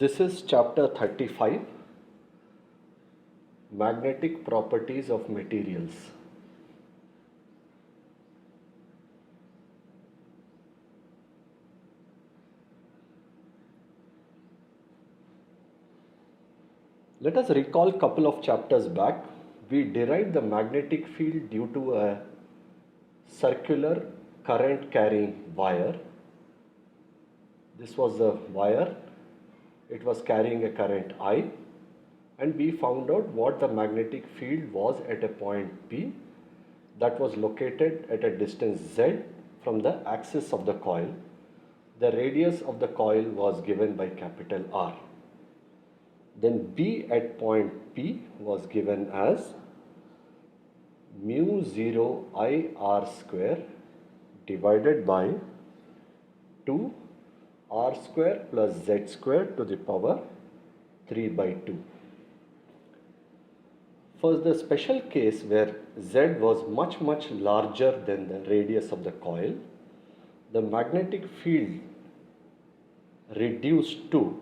This is chapter 35, Magnetic Properties of Materials. Let us recall a couple of chapters back. We derived the magnetic field due to a circular current carrying wire. This was the wire. It was carrying a current I, and we found out what the magnetic field was at a point P that was located at a distance Z from the axis of the coil. The radius of the coil was given by capital R. Then B at point P was given as mu 0 I R square divided by 2 R square plus Z square to the power 3 by 2. For the special case where Z was much larger than the radius of the coil, the magnetic field reduced to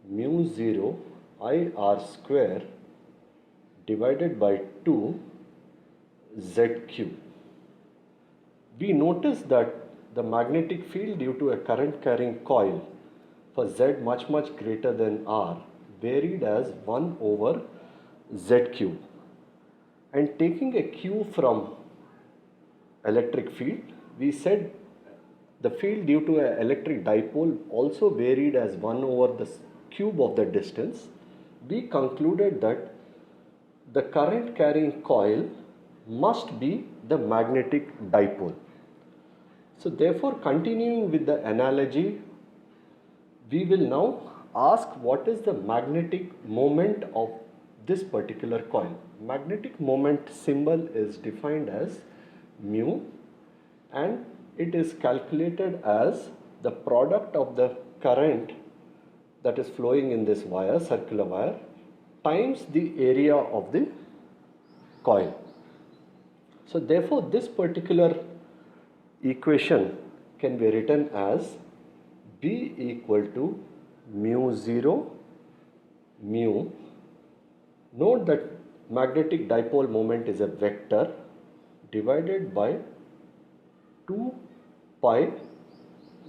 mu 0 I R square divided by 2 ZQ. We notice that the magnetic field due to a current carrying coil for Z much greater than R varied as 1 over ZQ. And taking a Q from electric field, we said the field due to an electric dipole also varied as 1 over the cube of the distance. We concluded that the current carrying coil must be the magnetic dipole. So therefore, continuing with the analogy, we will now ask what is the magnetic moment of this particular coil. Magnetic moment symbol is defined as mu, and it is calculated as the product of the current that is flowing in this wire, circular wire, times the area of the coil. So therefore, this particular equation can be written as B equal to mu 0 mu. Note that magnetic dipole moment is a vector divided by 2 pi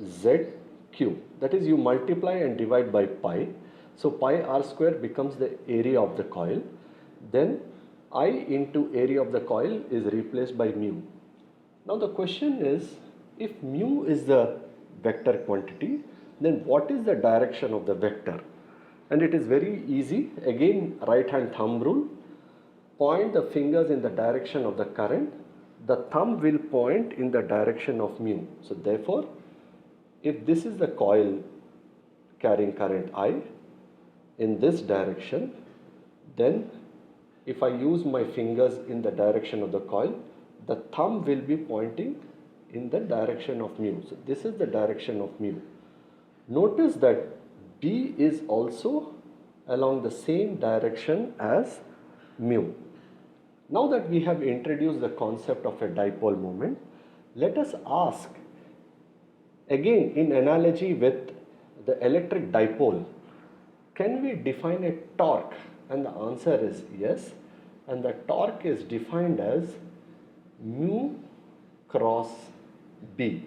ZQ. That is, you multiply and divide by pi. So pi r square becomes the area of the coil. Then I into area of the coil is replaced by mu. Now the question is, if mu is the vector quantity, then what is the direction of the vector? And it is very easy. Again, right hand thumb rule. Point the fingers in the direction of the current. The thumb will point in the direction of mu. So therefore, if this is the coil carrying current I in this direction, then if I use my fingers in the direction of the coil, the thumb will be pointing in the direction of mu. So this is the direction of mu. Notice that B is also along the same direction as mu. Now that we have introduced the concept of a dipole moment, let us ask again in analogy with the electric dipole, can we define a torque? And the answer is yes. And the torque is defined as mu cross B,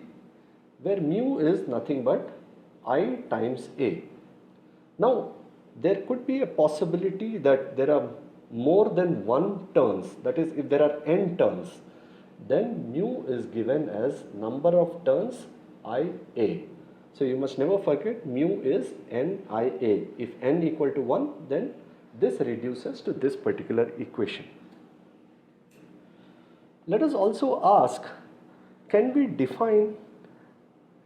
where mu is nothing but I times A. Now, there could be a possibility that there are more than one turns. That is, if there are n turns, then mu is given as number of turns IA. So you must never forget mu is NIA. If n equal to 1, then this reduces to this particular equation. Let us also ask, can we define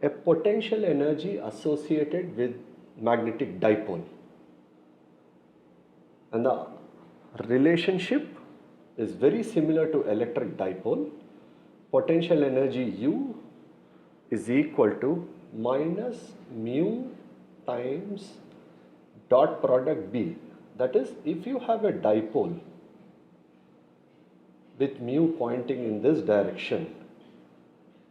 a potential energy associated with magnetic dipole? And the relationship is very similar to electric dipole. Potential energy U is equal to minus mu times dot product B. That is, if you have a dipole with mu pointing in this direction,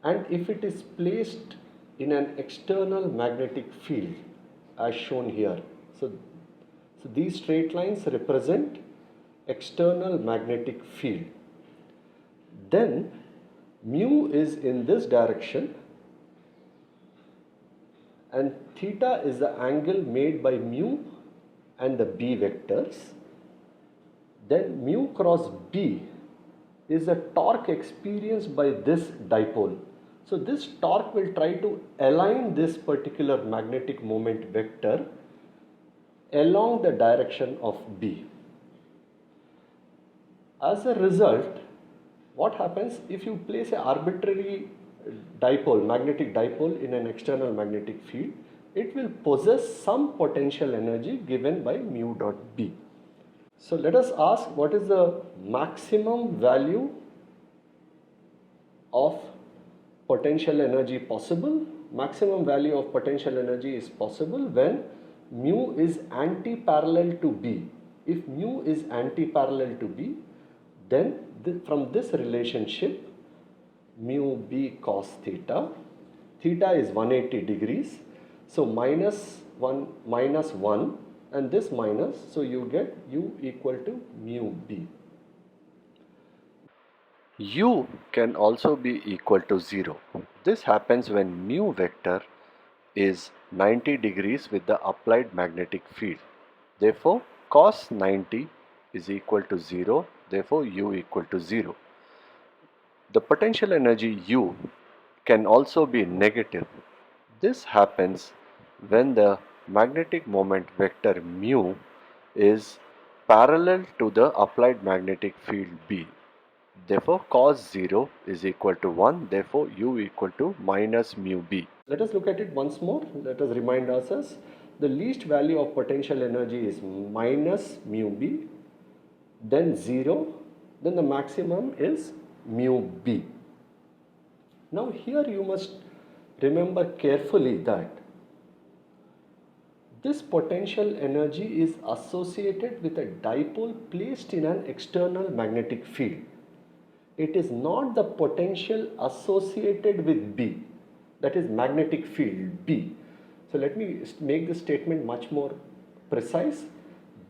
and if it is placed in an external magnetic field, as shown here. So these straight lines represent external magnetic field. Then mu is in this direction and theta is the angle made by mu and the B vectors. Then mu cross B is the torque experienced by this dipole. So this torque will try to align this particular magnetic moment vector along the direction of B. As a result, what happens if you place an arbitrary dipole, magnetic dipole in an external magnetic field, it will possess some potential energy given by mu dot B. So let us ask what is the maximum value of potential energy possible. Maximum value of potential energy is possible when mu is anti-parallel to B. If mu is anti-parallel to B, then from this relationship mu B cos theta, theta is 180 degrees, so minus 1 and this minus, so you get u equal to mu B. U can also be equal to 0. This happens when mu vector is 90 degrees with the applied magnetic field. Therefore, cos 90 is equal to 0. Therefore, u equal to 0. The potential energy U can also be negative. This happens when the magnetic moment vector mu is parallel to the applied magnetic field B. Therefore, cos 0 is equal to 1. Therefore, u equal to minus mu B. Let us look at it once more. Let us remind ourselves. The least value of potential energy is minus mu B, then 0, then the maximum is mu B. Now here you must remember carefully that this potential energy is associated with a dipole placed in an external magnetic field. It is not the potential associated with B, that is magnetic field B. So let me make this statement much more precise.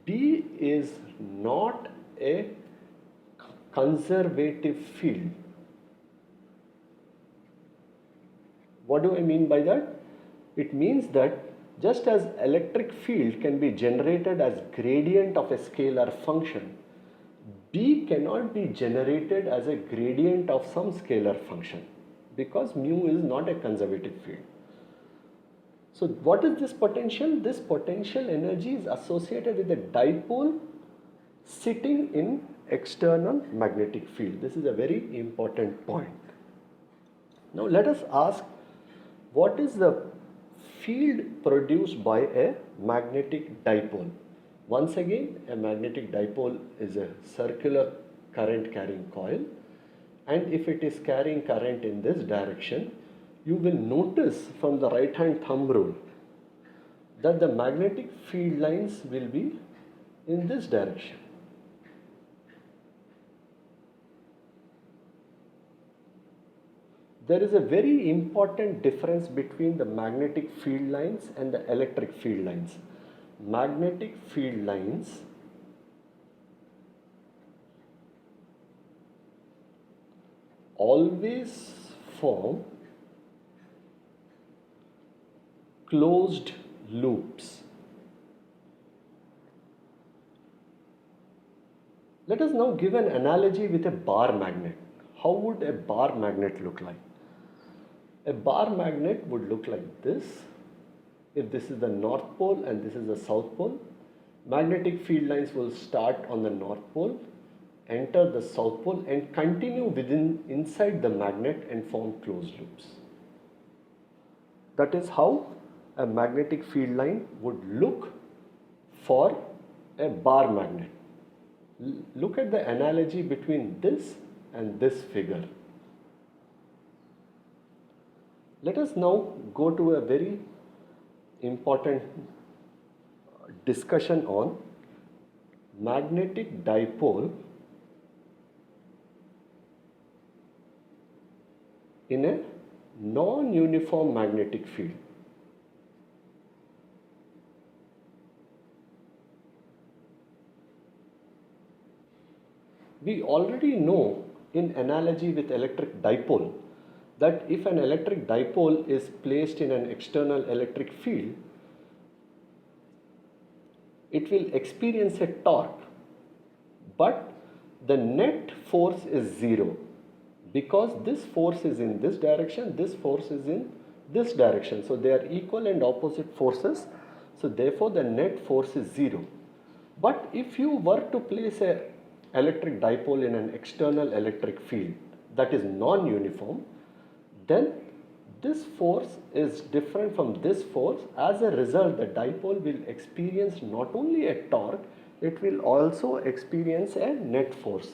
B is not a conservative field. What do I mean by that? It means that just as electric field can be generated as gradient of a scalar function, B cannot be generated as a gradient of some scalar function because mu is not a conservative field. So what is this potential? This potential energy is associated with a dipole sitting in external magnetic field. This is a very important point. Now let us ask, what is the field produced by a magnetic dipole? Once again, a magnetic dipole is a circular current carrying coil, and if it is carrying current in this direction, you will notice from the right hand thumb rule that the magnetic field lines will be in this direction. There is a very important difference between the magnetic field lines and the electric field lines. Magnetic field lines always form closed loops. Let us now give an analogy with a bar magnet. How would a bar magnet look like? A bar magnet would look like this. If this is the north pole and this is the south pole, magnetic field lines will start on the north pole, enter the south pole and continue inside the magnet and form closed loops. That is how a magnetic field line would look for a bar magnet. Look at the analogy between this and this figure. Let us now go to a very important discussion on magnetic dipole in a non-uniform magnetic field. We already know in analogy with electric dipole that if an electric dipole is placed in an external electric field, it will experience a torque, but the net force is zero because this force is in this direction, this force is in this direction. So they are equal and opposite forces. So therefore the net force is zero. But if you were to place a electric dipole in an external electric field that is non-uniform, then this force is different from this force. As a result, the dipole will experience not only a torque, it will also experience a net force.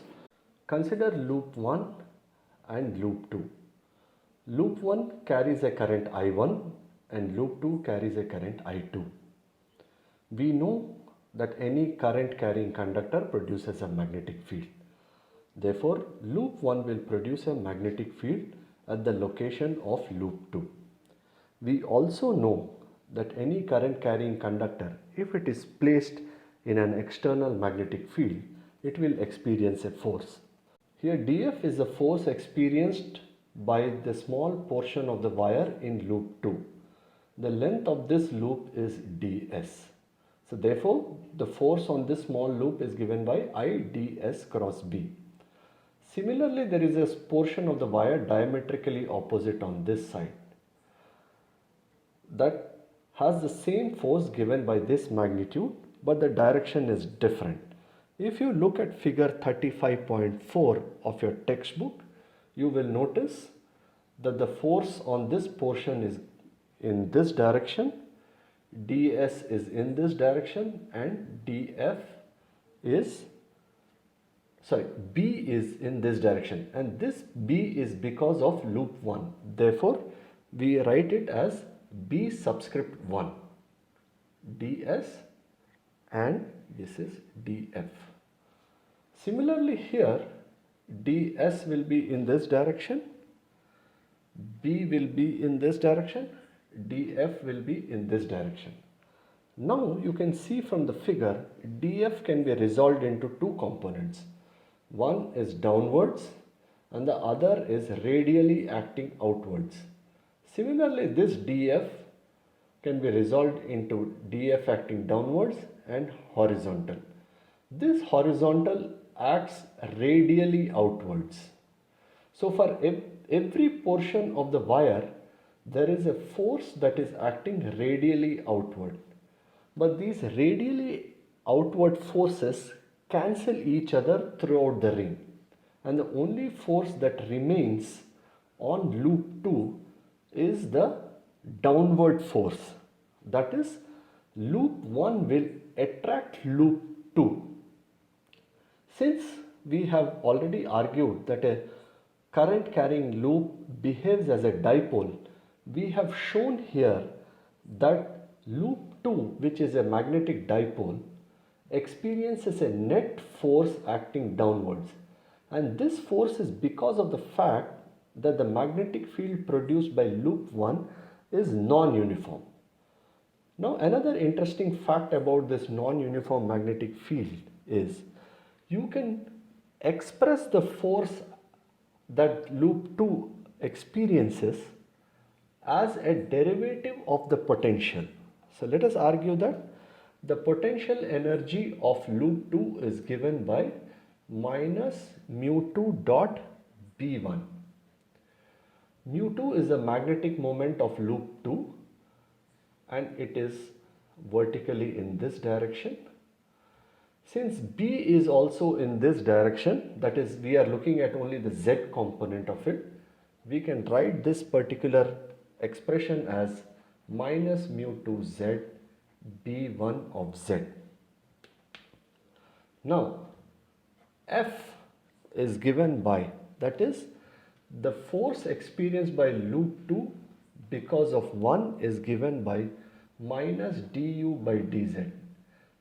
Consider loop 1 and loop 2. Loop 1 carries a current I1 and loop 2 carries a current I2. We know that any current carrying conductor produces a magnetic field. Therefore, loop 1 will produce a magnetic field at the location of loop 2. We also know that any current carrying conductor, if it is placed in an external magnetic field, it will experience a force. Here dF is the force experienced by the small portion of the wire in loop 2. The length of this loop is ds. So therefore, the force on this small loop is given by I ds cross B. Similarly, there is a portion of the wire diametrically opposite on this side that has the same force given by this magnitude, but the direction is different. If you look at figure 35.4 of your textbook, you will notice that the force on this portion is in this direction, ds is in this direction, and df is B is in this direction, and this B is because of loop 1. Therefore, we write it as B subscript 1 ds, and this is df. Similarly here, ds will be in this direction, B will be in this direction, df will be in this direction. Now you can see from the figure, df can be resolved into two components. One is downwards and the other is radially acting outwards. Similarly, this df can be resolved into df acting downwards and horizontal. This horizontal acts radially outwards. So for every portion of the wire, there is a force that is acting radially outward. But these radially outward forces cancel each other throughout the ring, and the only force that remains on loop 2 is the downward force. That is, loop 1 will attract loop 2. Since we have already argued that a current carrying loop behaves as a dipole, we have shown here that loop 2, which is a magnetic dipole, experiences a net force acting downwards, and this force is because of the fact that the magnetic field produced by loop 1 is non-uniform. Now another interesting fact about this non-uniform magnetic field is you can express the force that loop 2 experiences as a derivative of the potential. So let us argue that the potential energy of loop 2 is given by minus mu2 dot B1. Mu2 is the magnetic moment of loop 2 and it is vertically in this direction. Since B is also in this direction, that is, we are looking at only the Z component of it, we can write this particular expression as minus mu2Z B1 of Z. Now, F is given by, that is, the force experienced by loop 2 because of 1 is given by minus du by dz.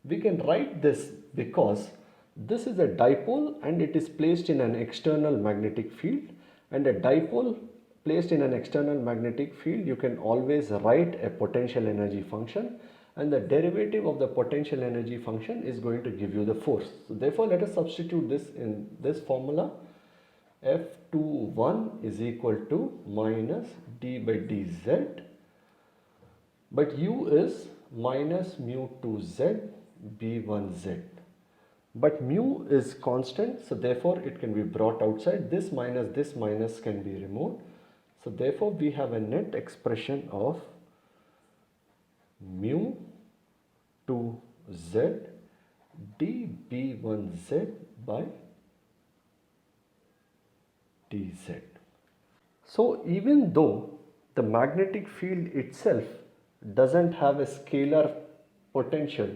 We can write this because this is a dipole and it is placed in an external magnetic field, and a dipole placed in an external magnetic field, you can always write a potential energy function and the derivative of the potential energy function is going to give you the force. So therefore, let us substitute this in this formula. F21 is equal to minus d by dz, but u is minus mu 2z b1z. But mu is constant, so therefore it can be brought outside. This minus can be removed. So therefore we have a net expression of mu 2z db1z by dz. So even though the magnetic field itself doesn't have a scalar potential,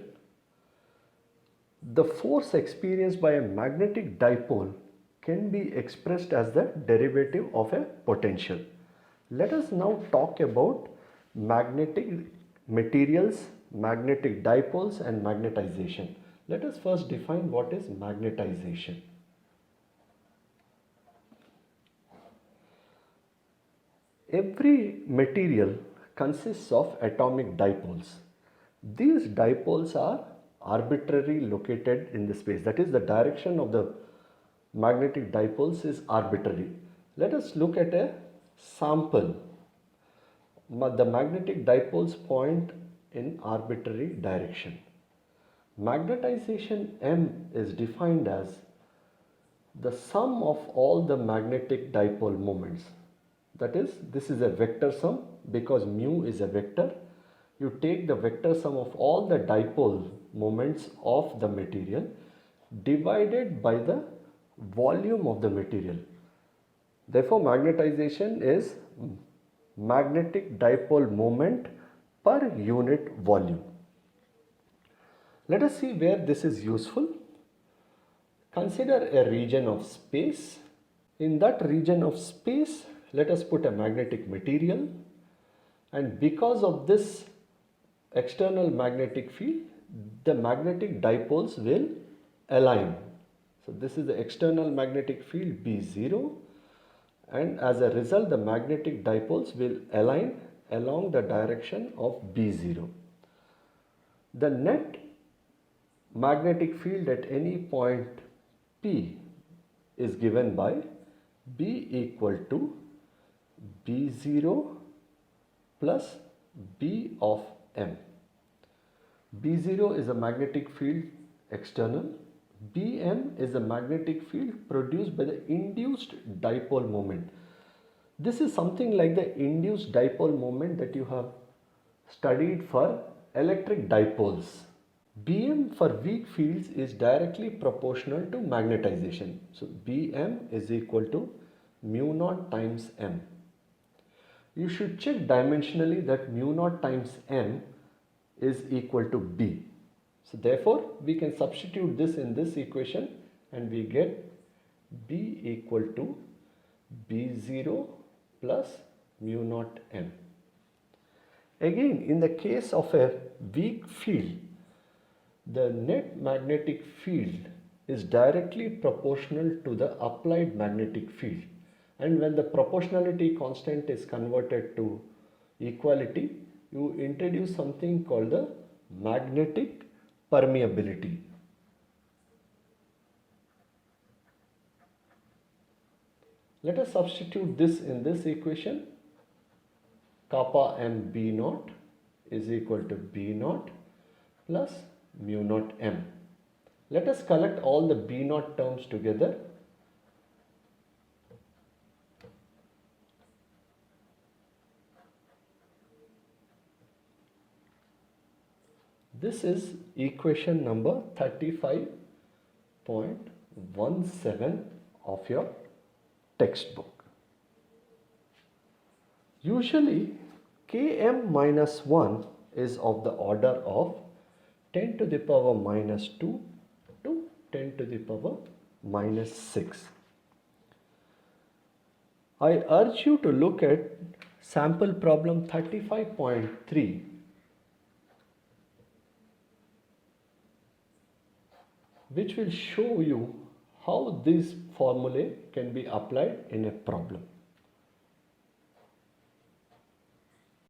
the force experienced by a magnetic dipole can be expressed as the derivative of a potential. Let us now talk about magnetic materials, magnetic dipoles and magnetization. Let us first define what is magnetization. Every material consists of atomic dipoles. These dipoles are arbitrarily located in the space. That is, the direction of the magnetic dipoles is arbitrary. Let us look at a sample. The magnetic dipoles point in arbitrary direction. Magnetization M is defined as the sum of all the magnetic dipole moments. That is, this is a vector sum because mu is a vector. You take the vector sum of all the dipole moments of the material divided by the volume of the material. Therefore, magnetization is magnetic dipole moment per unit volume. Let us see where this is useful. Consider a region of space. In that region of space, let us put a magnetic material, and because of this external magnetic field, the magnetic dipoles will align. So this is the external magnetic field B0, and as a result the magnetic dipoles will align along the direction of B0. The net magnetic field at any point P is given by B equal to B0 plus B of M. B0 is a magnetic field external. Bm is the magnetic field produced by the induced dipole moment. This is something like the induced dipole moment that you have studied for electric dipoles. Bm for weak fields is directly proportional to magnetization. So Bm is equal to mu naught times M. You should check dimensionally that mu naught times M is equal to B. So therefore, we can substitute this in this equation and we get B equal to B0 plus mu naught M. Again, in the case of a weak field, the net magnetic field is directly proportional to the applied magnetic field. And when the proportionality constant is converted to equality, you introduce something called the magnetic permeability. Let us substitute this in this equation. Kappa M B naught is equal to B naught plus mu naught M. Let us collect all the B naught terms together. This is equation number 35.17 of your textbook. Usually Km minus 1 is of the order of 10 to the power minus 2 to 10 to the power minus 6. I urge you to look at sample problem 35.3, which will show you how this formulae can be applied in a problem.